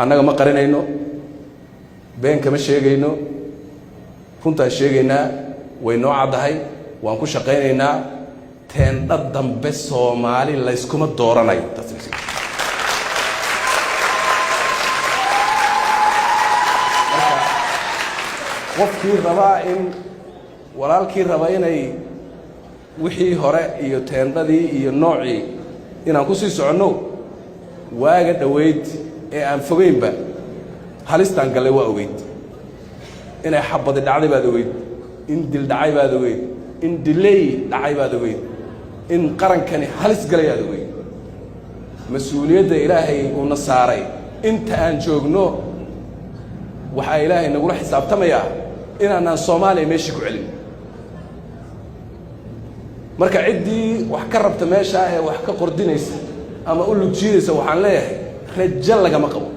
annaga ma qarinayno been kama sheegayno runtaa sheegaynaa way noo caddahay waan ku shaqaynaynaa teendha dambe Soomaali la iskuma dooranayo qofkii rabaa in walaalkii raba inay wixii hore iyo teendadii iyo noocii inaan ku sii socono waaga dhaweyd ee aan fogeynba halistaan galay waa ogeyd inay xabadi dhacday baad ogeyd in dil dhacay baad ogeyd in delay dhacay baad ogeyd in qarankani halis galay baad ogeyd mas'uuliyadda Ilaahay uu na saaray inta aan joogno waxa Ilaahay nagu xisaabtamaya inaan Soomaaliya meeshii ku celin marka cidii wax ka rabta meesha ee wax ka qordinaysa ama u lug jiidaysa waxaan leeyahay rajal laga ma qabo